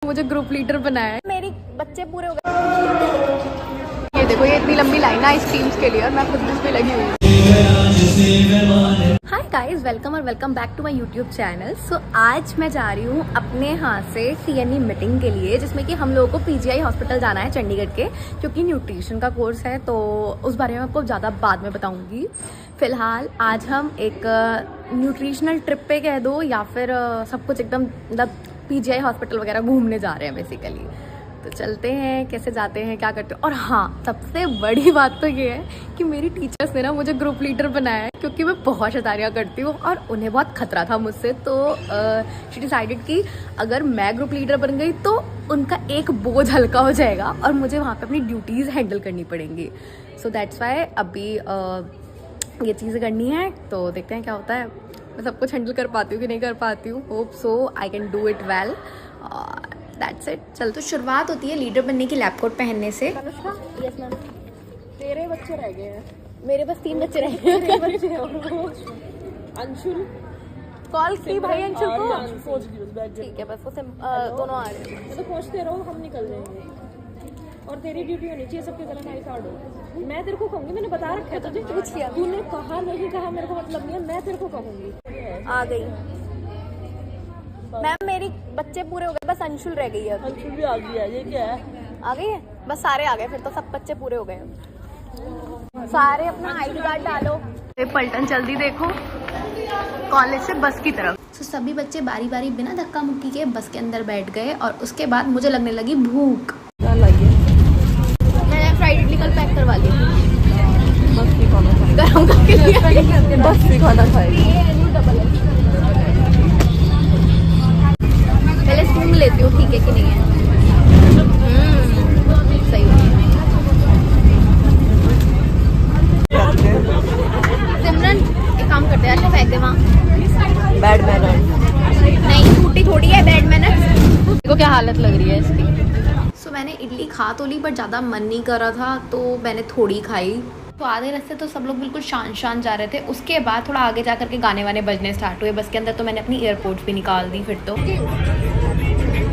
मुझे group leader बनाया है। मेरी बच्चे पूरे हो गए। ये देखो, ये इतनी लंबी लाइन है आइसक्रीम्स के लिए और मैं खुद इसमें लगी हुई हूँ। हाय गाइस, वेलकम और welcome back to my YouTube channel. So आज मैं जा रही हूँ अपने यहाँ से CNE मीटिंग के लिए, जिसमें कि हम लोगों को PGI हॉस्पिटल जाना है चंडीगढ़ के, क्योंकि न्यूट्रिशन का कोर्स है। तो उस बारे में आपको ज़्यादा बाद में बताऊँगी। फ़िलहाल आज हम एक न्यूट्रिशनल ट्रिप पे कह दो या फिर सब कुछ एकदम मतलब PGI हॉस्पिटल वगैरह घूमने जा रहे हैं बेसिकली। तो चलते हैं, कैसे जाते हैं, क्या करते हैं। और हाँ, सबसे बड़ी बात तो ये है कि मेरी टीचर्स ने ना मुझे ग्रुप लीडर बनाया है, क्योंकि मैं बहुत शैतानियाँ करती हूँ और उन्हें बहुत खतरा था मुझसे। तो शी डिसाइडेड कि अगर मैं ग्रुप लीडर बन गई तो उनका एक बोझ हल्का हो जाएगा और मुझे वहाँ पे अपनी ड्यूटीज़ हैंडल करनी पड़ेंगी। सो दैट्स वाई अभी ये चीज़ें करनी है। तो देखते हैं क्या होता है। मैं सब कुछ हैंडल कर पाती हूँ कि नहीं कर पाती हूँ। Hope so I can do it well. That's it. चल, तो शुरुआत होती है लीडर बनने की लैब कोट पहनने से। Yes ma'am. तेरे बच्चे रह गए हैं। मेरे पास 3 बच्चे रह गए। तेरे बच्चे हैं और वो अंशुल कॉल की भाई अंशुल को। पहुंच गई उस ठीक है, बस वो दोनों आ रहे हैं। तो पहुंचते रहो, हम निकल जाएंगे। और तेरी ड्यूटी होनी चाहिए सबके तरह नाइस कार्ड हो। मैं तेरे को कहूंगी, मैंने बता रखा है तुझे। पूछ लिया। तूने कहा नहीं कहा मेरे को मतलब नहीं है, मैं तेरे को कहूंगी। आ गई मैम, मेरी बच्चे पूरे हो गए, बस अंशुल रह गई है। अंशुल भी आ गया। ये क्या है? आ गई है, बस सारे आ गए, फिर तो सब बच्चे पूरे हो गए। सारे अपना ID कार्ड डालो। पलटन जल्दी देखो कॉलेज से बस की तरफ। तो सभी बच्चे बारी बारी बिना धक्का मुक्की के बस के अंदर बैठ गए और उसके बाद मुझे लगने लगी भूख। मैंने फ्राइड इडली कल पैक करवा ली। बस भी खाना खाए। गरम करके बस भी खाना खाए। पहले स्पून लेती हूँ, ठीक है कि नहीं है। सही है। सिमरन एक काम करते हैं, अच्छा फेंक दे वहाँ। बैड मैनर नहीं, टूटी थोड़ी है बैड मैनर। देखो क्या हालत लग रही है इसकी। सो मैंने इडली खा तो ली, पर ज़्यादा मन नहीं कर रहा था तो मैंने थोड़ी खाई। तो आधे रास्ते तो सब लोग बिल्कुल शान जा रहे थे। उसके बाद थोड़ा आगे जा करके गाने वाने बजने स्टार्ट हुए बस के अंदर। तो मैंने अपनी एयरपोर्ट्स भी निकाल दी फिर तो।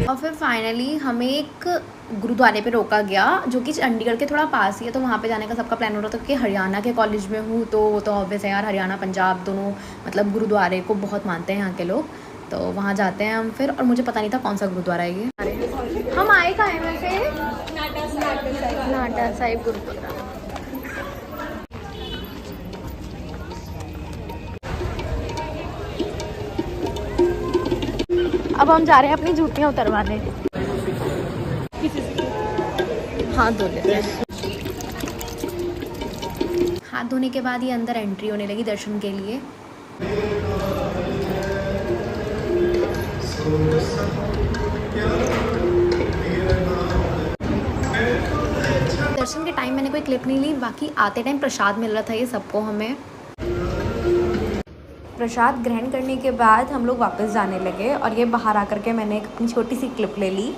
और फिर फाइनली हमें एक गुरुद्वारे पे रोका गया, जो कि चंडीगढ़ के थोड़ा पास ही है। तो वहाँ पे जाने का सबका प्लान हो रहा था, क्योंकि हरियाणा के कॉलेज में हूँ तो वो तो ऑब्वियस है यार, हरियाणा पंजाब दोनों मतलब गुरुद्वारे को बहुत मानते हैं यहाँ के लोग। तो वहाँ जाते हैं हम फिर। और मुझे पता नहीं था कौन सा गुरुद्वारा है ये। हम आए कहाँ हैं वैसे? नाटा साहिब गुरुद्वारा। अब हम जा रहे हैं अपनी जूतियाँ उतरवाने। हाथ धो लेते हैं। हाथ धोने के बाद ही अंदर एंट्री होने लगी दर्शन के लिए। दर्शन के टाइम मैंने कोई क्लिप नहीं ली, बाकी आते टाइम प्रसाद मिल रहा था ये सबको। हमें प्रसाद ग्रहण करने के बाद हम लोग वापस जाने लगे और ये बाहर आकर के मैंने एक अपनी छोटी सी क्लिप ले ली।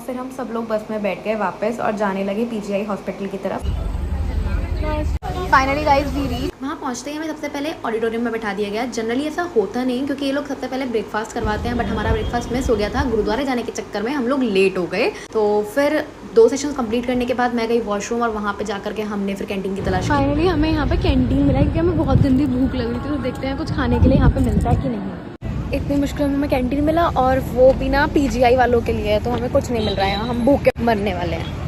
फिर हम सब लोग बस में बैठ गए वापस और जाने लगे PGI हॉस्पिटल की तरफ। Finally guys we reach. वहाँ पहुँचते ही हमें सबसे पहले ऑडिटोरियम में बैठा दिया गया। जनरली ऐसा होता नहीं, क्योंकि ये लोग सबसे पहले ब्रेकफास्ट करवाते हैं, बट हमारा ब्रेकफास्ट मिस हो गया था। गुरुद्वारे जाने के चक्कर में हम लोग लेट हो गए। तो फिर 2 सेशन कंप्लीट करने के बाद मैं गई वॉशरूम और वहाँ पे जाकर के हमने फिर कैंटीन की तलाश की। फाइनली हमें यहाँ पे कैंटीन मिला, क्योंकि हमें बहुत दिन भी भूख लग रही थी। तो देखते हैं कुछ खाने के लिए यहाँ पे मिलता है कि नहीं। इतनी मुश्किल में हमें कैंटीन मिला और वो भी ना PGI वालों के लिए है, तो हमें कुछ नहीं मिल रहा है। हम भूखे मरने वाले हैं।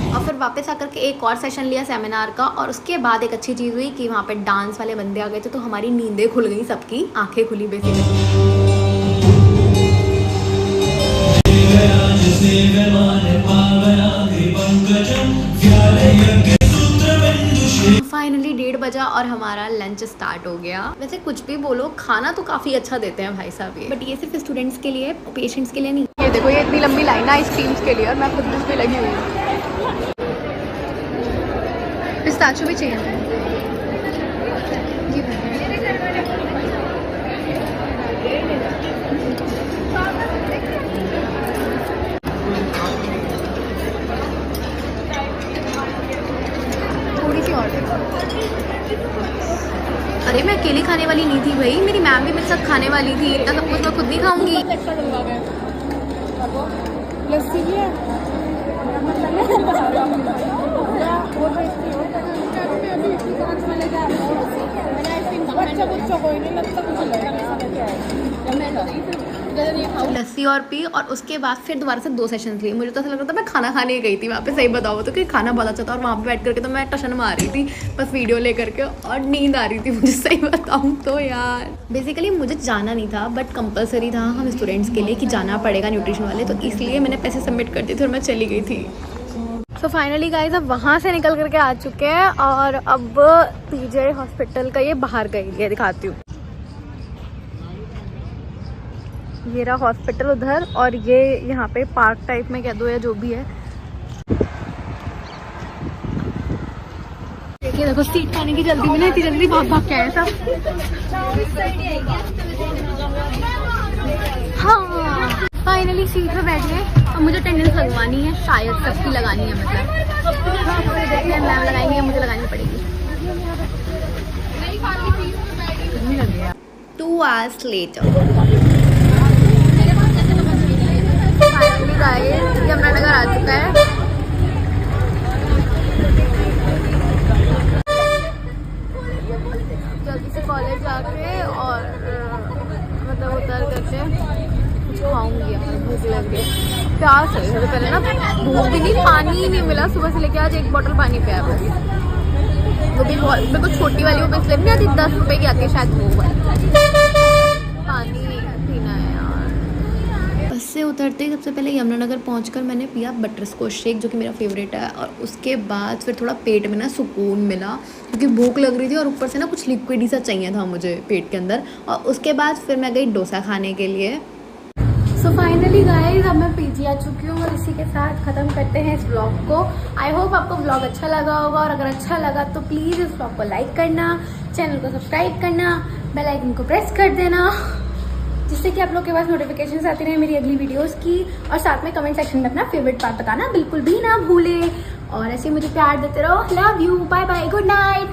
और फिर वापस आकर के एक और सेशन लिया सेमिनार का। और उसके बाद एक अच्छी चीज़ हुई कि वहाँ पे डांस वाले बंदे आ गए थे, तो हमारी नींदें खुल गई, सबकी आंखें खुली बेसिकली। फाइनली 1:30 बजा और हमारा लंच स्टार्ट हो गया। वैसे कुछ भी बोलो, खाना तो काफ़ी अच्छा देते हैं भाई साहब ये, बट ये सिर्फ स्टूडेंट्स के लिए, पेशेंट्स के लिए नहीं। ये देखो, ये इतनी लंबी लाइन है आइसक्रीम्स के लिए और मैं खुद इसमें लगी हुई हूँ। पिस्ताचो भी चाहिए था। थोड़ी सी और। अरे मैं अकेली खाने वाली नहीं थी भाई, मेरी मैम भी मेरे साथ खाने वाली थी। इतना सब कुछ मैं खुद नहीं खाऊंगी। लस्सी भी है लस्सी और पी, और उसके बाद फिर दोबारा से 2 सेशन लिए। मुझे तो ऐसा लग रहा था मैं खाना खाने गई थी वहाँ पे, सही बताओ तो, कि खाना बहुत अच्छा था। और वहाँ पे बैठ करके तो मैं टशन मार रही थी बस वीडियो ले करके, और नींद आ रही थी मुझे, सही बताऊँ तो यार। बेसिकली मुझे जाना नहीं था, बट कंपलसरी था हम स्टूडेंट्स के लिए कि जाना पड़ेगा न्यूट्रिशन वाले, तो इसलिए मैंने पैसे सबमिट कर दिए थे और मैं चली गई थी। सो फाइनली गाइस अब वहाँ से निकल करके आ चुके हैं, और अब पीजीआई हॉस्पिटल का ये बाहर का एरिया दिखाती हूँ। ये रहा हॉस्पिटल उधर, और ये यहाँ पे पार्क टाइप में कह दो या जो भी है। देखिए देखो सीट पाने की जल्दी में ना, इतनी जल्दी भाग भाग के आया सब। हाँ फाइनली सीट पे बैठ गए। अब मुझे अटेंडेंस लगवानी है, शायद सबकी लगानी है, मतलब देखते हैं मैम लगाएंगे या मुझे लगानी पड़ेगी। 2 hours later यमुनानगर आ चुका है। जल्दी से कॉलेज जाके और मतलब उतर करके कुछ खाऊंगी, भूख लग गई, प्यास है। सबसे पहले ना भूख भी नहीं, पानी ही नहीं मिला सुबह से लेके आज, 1 बॉटल पानी पिया बस, वो भी मेरे को छोटी वाली, वो इसलिए नहीं आती, 10 रुपए की आती है शायद, वो पानी पीना है यार। बस से उतरते ही सबसे पहले यमुनानगर पहुंचकर मैंने पिया बटर स्कॉच शेक, जो कि मेरा फेवरेट है, और उसके बाद फिर थोड़ा पेट में ना सुकून मिला, क्योंकि भूख लग रही थी और ऊपर से ना कुछ लिक्विड ही सा चाहिए था मुझे पेट के अंदर। और उसके बाद फिर मैं गई डोसा खाने के लिए। सो फाइनली गाइस अब मैं पीजी आ चुकी हूँ, और इसी के साथ ख़त्म करते हैं इस व्लॉग को। आई होप आपको व्लॉग अच्छा लगा होगा, और अगर अच्छा लगा तो प्लीज़ इस व्लॉग को लाइक करना, चैनल को सब्सक्राइब करना, बेल आइकन को प्रेस कर देना, जिससे कि आप लोग के पास नोटिफिकेशंस आती रहे मेरी अगली वीडियोस की। और साथ में कमेंट सेक्शन में अपना फेवरेट पार्ट बताना बिल्कुल भी ना भूले, और ऐसे मुझे प्यार देते रहो। Love you, bye bye, good night.